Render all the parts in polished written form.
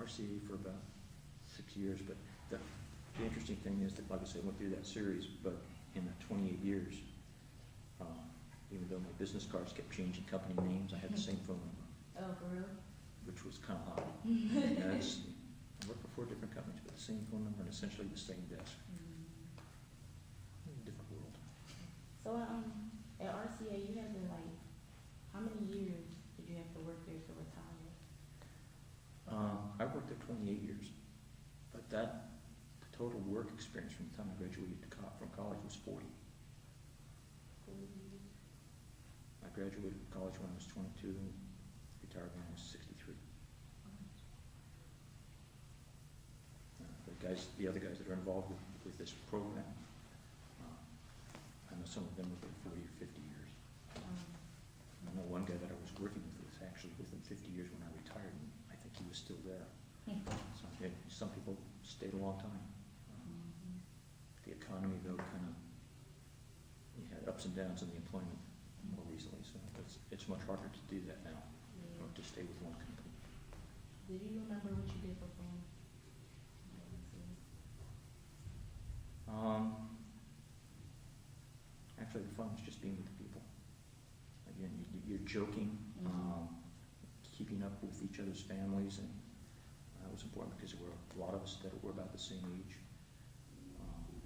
RCA for about 6 years, but the interesting thing is that, like I said, I went through that series, but in the 28 years, even though my business cards kept changing company names, I had the same phone number. Oh, for real? Which was kind of odd. I worked for 4 different companies, but the same phone number and essentially the same desk. Different world. So at RCA, you had to how many years did you have to work there to retire? I worked there 28 years, but the total work experience from the time I graduated from college was 40. I graduated from college when I was 22, retired when I was 63. The other guys that are involved with this program, I know some of them within 40 or 50 years. I know one guy that I was working with was actually within 50 years when I retired, and I think he was still there. So some people stayed a long time. The economy, though, you had ups and downs in the employment more recently, so it's much harder to do that now, or to stay with one company. Did you remember what you did for fun? Actually, the fun was just being with the people. Again, you're joking, keeping up with each other's families, and that was important because there were a lot of us that were about the same age.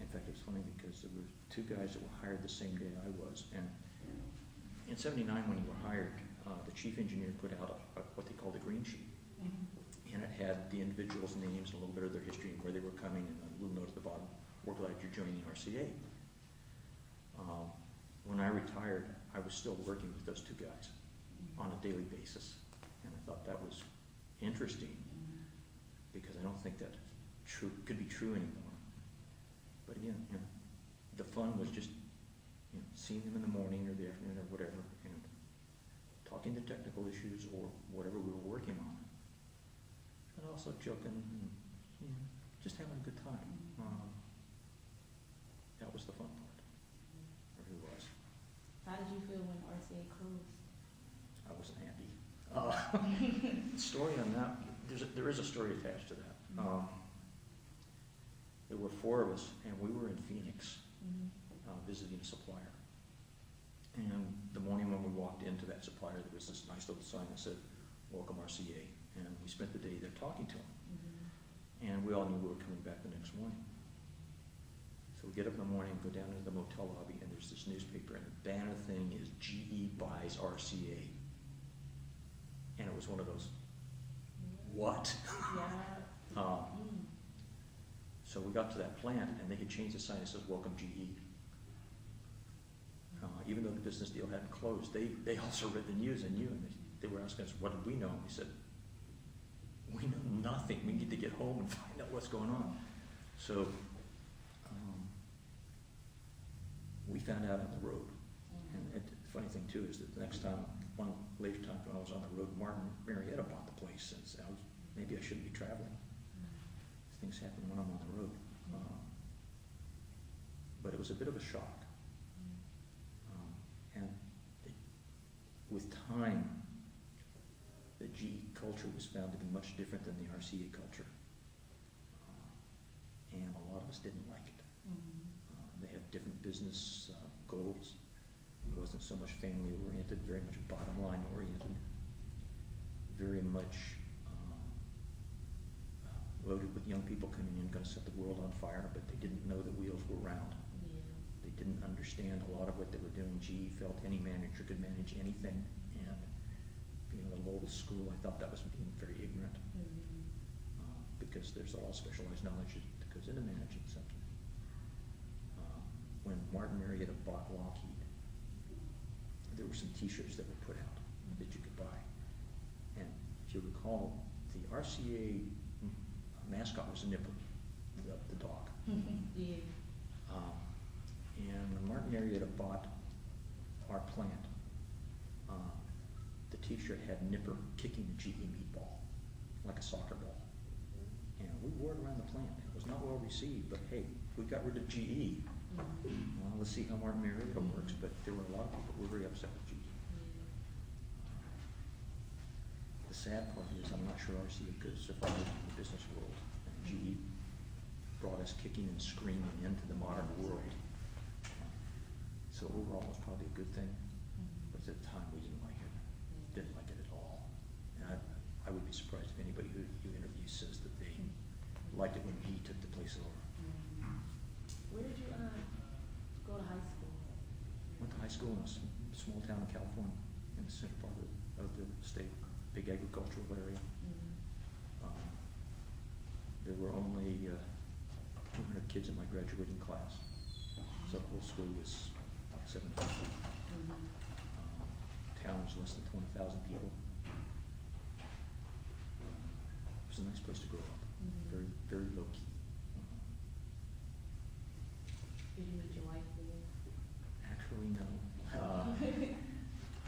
In fact, it was funny because there were 2 guys that were hired the same day I was, and in '79 when you were hired, the chief engineer put out what they called a green sheet, and it had the individuals' names and a little bit of their history and where they were coming, and a little note at the bottom, "We're glad you're joining RCA." When I retired, I was still working with those 2 guys on a daily basis, and I thought that was interesting because I don't think that could be true anymore. But again, the fun was just seeing them in the morning or the afternoon or whatever, and talking to technical issues or whatever we were working on, and also joking and just having a good time. That was the fun part. Or who was? How did you feel when RCA closed? I wasn't happy. Story on that, there is a story attached to that. There were 4 of us, and we were in Phoenix visiting a supplier. And the morning when we walked into that supplier, there was this nice little sign that said, "Welcome RCA." And we spent the day there talking to them. And we all knew we were coming back the next morning. So we get up in the morning, go down into the motel lobby, and there's this newspaper, and the banner thing is "GE buys RCA." And it was one of those, what? Yeah. So we got to that plant, and they had changed the sign that says "Welcome GE." Even though the business deal hadn't closed, they also read the news and knew, and they were asking us, "What did we know?" And we said, "We know nothing. We need to get home and find out what's going on." So we found out on the road. And the funny thing too is that the next time, one later time when I was on the road, Martin Marietta bought the place, and said, maybe I shouldn't be traveling. Things happen when I'm on the road. But it was a bit of a shock. And with time, the GE culture was found to be much different than the RCA culture. And a lot of us didn't like it. They had different business goals. It wasn't so much family oriented, very much bottom line oriented, very much loaded with young people coming in, going to set the world on fire, but they didn't know the wheels were round. They didn't understand a lot of what they were doing. GE felt any manager could manage anything, and being a little old school, I thought that was being very ignorant, because there's a lot of specialized knowledge that goes into managing something. When Martin Marietta bought Lockheed, there were some T-shirts that were put out that you could buy, and if you recall, the RCA mascot was Nipper, the dog. Yeah. And when Martin Marietta bought our plant, the T-shirt had Nipper kicking the GE meatball, like a soccer ball. And we wore it around the plant. It was not well received, but hey, we got rid of GE. Well, let's see how Martin Marietta works, but there were a lot of people who were very upset with GE. The sad part is I'm not sure RCA could survive in the business world. And GE brought us kicking and screaming into the modern world. So overall, it's probably a good thing, but at the time, we didn't like it. Didn't like it at all. And I would be surprised if anybody who interviews says that they liked it when he took the place over. Where did you go to high school? Went to high school in a small town in California, in the center part of the state, big agricultural area. There were only 200 kids in my graduating class, so the whole school was about 700 people. Town was less than 20,000 people. It was a nice place to grow up, very, very low key. Did you meet your wife there? Actually, no.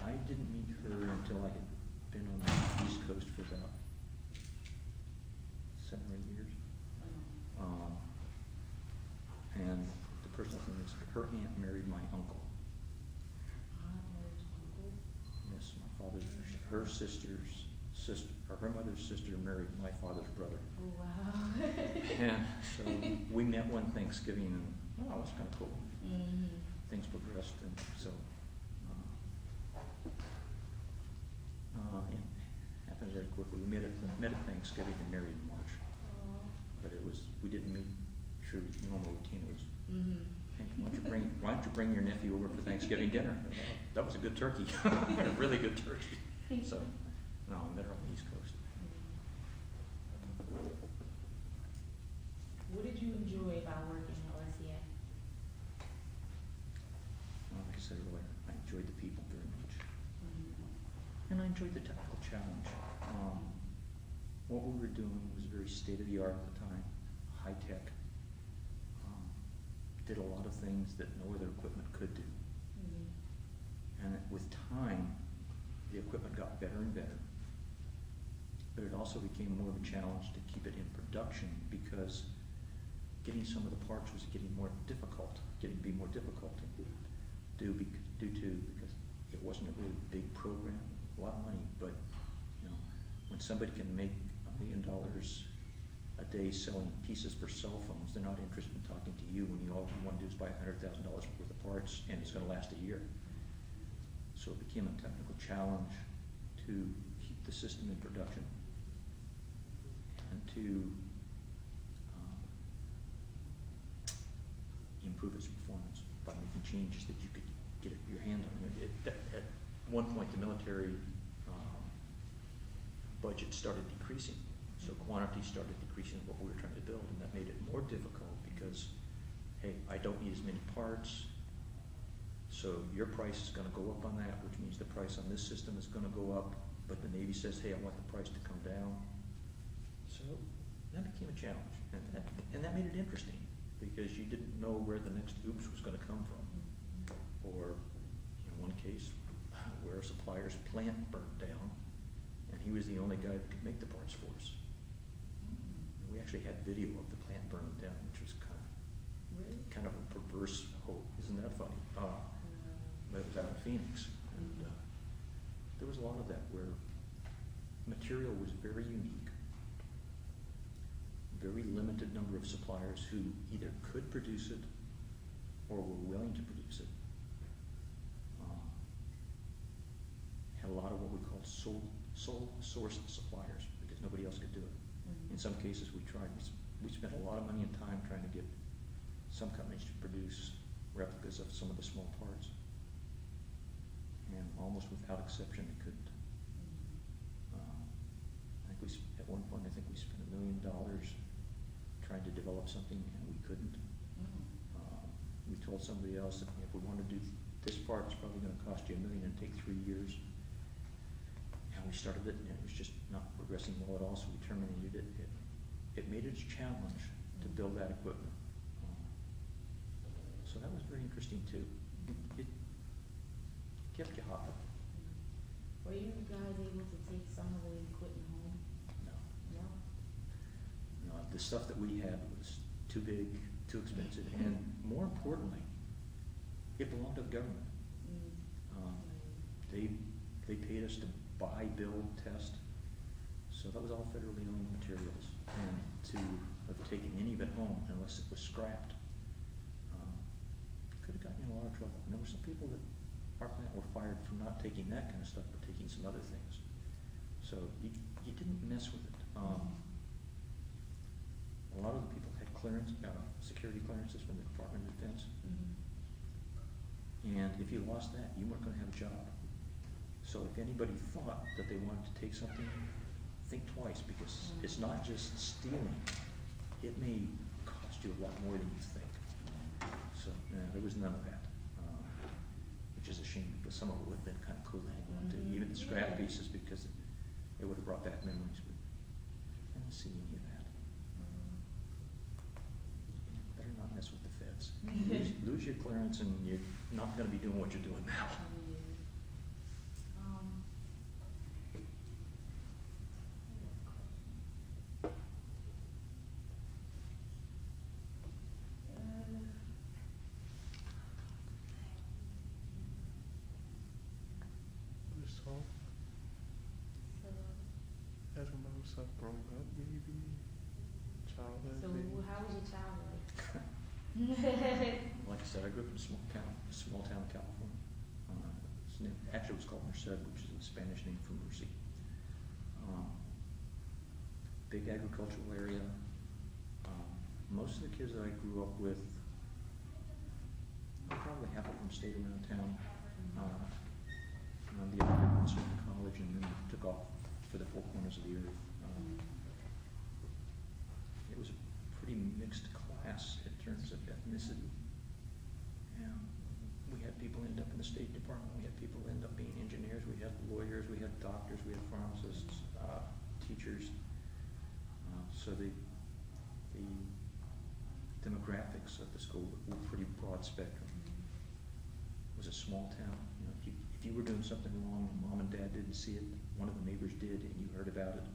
I didn't meet her until I had been on the East Coast for about 7 or 8 years. And the personal thing is, her aunt married my uncle. Yes, my father's, her sister's sister, or her mother's sister married my father's brother. Oh, wow. And so we met one Thanksgiving, and oh, it was kind of cool. Things progressed, and so it happened very quickly. We met at Thanksgiving and married in March. But it was, we didn't meet through normal routine. It was, hey, why don't you bring your nephew over for Thanksgiving dinner? That was a good turkey, a really good turkey. So, no, I met her on the East Coast. What did you enjoy about working at RCA? Well, like I said earlier, I enjoyed the people very much. And I enjoyed the technical challenge. What we were doing was very state-of-the-art at the time, high-tech. Did a lot of things that no other equipment could do. And with time, the equipment got better and better. But it also became more of a challenge to keep it in production, because getting some of the parts was getting more difficult, to do because it wasn't a really big program, a lot of money, but you know, when somebody can make $1 million a day selling pieces for cell phones, they're not interested in talking to you when all you want to do is buy $100,000 worth of parts and it's going to last a year. So it became a technical challenge to keep the system in production and to improve its performance by making changes that you could get your hand on. At one point, the military budget started decreasing, so quantity started decreasing of what we were trying to build, and that made it more difficult because, hey, I don't need as many parts, so your price is going to go up on that, which means the price on this system is going to go up, but the Navy says, hey, I want the price to come down. So that became a challenge, and that made it interesting, because you didn't know where the next oops was going to come from. Or in one case, where a supplier's plant burnt down, and he was the only guy that could make the parts for us. We actually had video of the plant burning down, which was kind of a perverse hope. Isn't that funny? But it was out in Phoenix, and there was a lot of that where material was very unique. Very limited number of suppliers who either could produce it or were willing to produce it. Had a lot of what we called sole source suppliers, because nobody else could do it. In some cases we tried. We spent a lot of money and time trying to get some companies to produce replicas of some of the small parts. And almost without exception they couldn't. At one point I think we spent $1 million trying to develop something, and we couldn't. We told somebody else that if we want to do this part, it's probably going to cost you $1 million and take 3 years. And we started it, and it was just not progressing well at all, so we terminated it. It made it a challenge to build that equipment. So that was very interesting too. It kept you hot. Were you guys able to take some of the equipment home? No. No? No, the stuff that we had was too big, too expensive, and more importantly, it belonged to the government. They paid us to buy, build, test, that was all federally owned materials. And to have taken any of it home unless it was scrapped, could have gotten you in a lot of trouble. And there were some people that our plant were fired for not taking that kind of stuff, but taking some other things. So you didn't mess with it. A lot of the people had clearance, security clearances from the Department of Defense. And if you lost that, you weren't going to have a job. So if anybody thought that they wanted to take something, think twice, because it's not just stealing. It may cost you a lot more than you think. So there was none of that, which is a shame, because some of it would have been kind of cool to hang on to, even the scrap pieces, because it would have brought back memories. But I didn't see any of that. Better not mess with the feds. Lose your clearance, and you're not going to be doing what you're doing now. As when I was growing up, maybe childhood. So maybe. how was your childhood? Like I said, I grew up in a small town, California. Actually, it was called Merced, which is a Spanish name for mercy. Big agricultural area. Most of the kids that I grew up with, probably half of them stayed around town. The other group went to college and then took off for the four corners of the earth. It was a pretty mixed class in terms of ethnicity. Yeah. We had people end up in the State Department, we had people end up being engineers, we had lawyers, we had doctors, we had pharmacists, teachers. So the demographics of the school were pretty broad spectrum. It was a small town. You know, if you were doing something wrong and mom and dad didn't see it, one of the neighbors did, and you heard about it.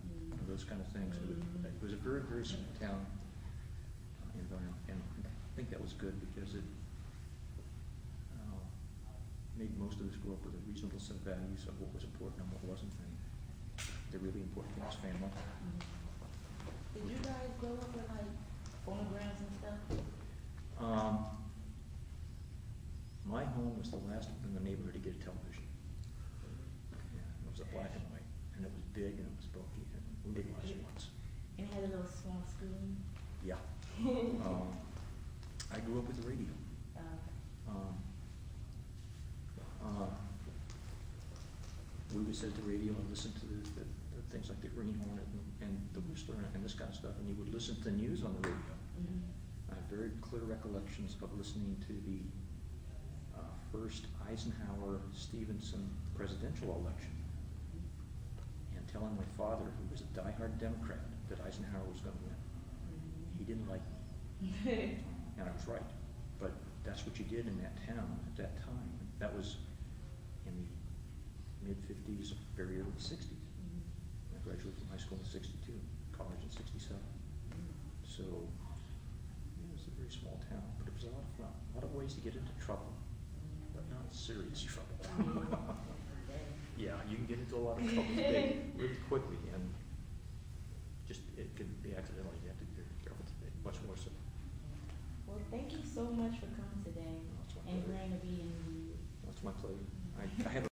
Those kind of things. It was a very, very small town environment, and I think that was good because it made most of us grow up with a reasonable set of values of what was important and what wasn't. And the really important thing was family. Did you guys grow up with like phonograms and stuff? My home was the last one in the neighborhood to get a television. Yeah, it was a black and white, and it was big and it was bulky, and we didn't watch it once. And it had a little small screen? Yeah. I grew up with the radio. We would sit at the radio and listen to the things like the Green Hornet and the Whistler and this kind of stuff, and you would listen to the news on the radio. I have very clear recollections of listening to the first Eisenhower-Stevenson presidential election and telling my father, who was a diehard Democrat, that Eisenhower was going to win. He didn't like me, and I was right. But that's what you did in that town at that time. That was in the mid-50s, very early 60s. I graduated from high school in 62, college in 67. So it was a very small town, but it was a lot of fun. A lot of ways to get into trouble, but not serious trouble. Yeah, you can get into a lot of trouble today really quickly, and just it could be accidental. You have to be very careful today, much more so. Well, thank you so much for coming today That's my and pleasure. agreeing to be in the That's my pleasure. I have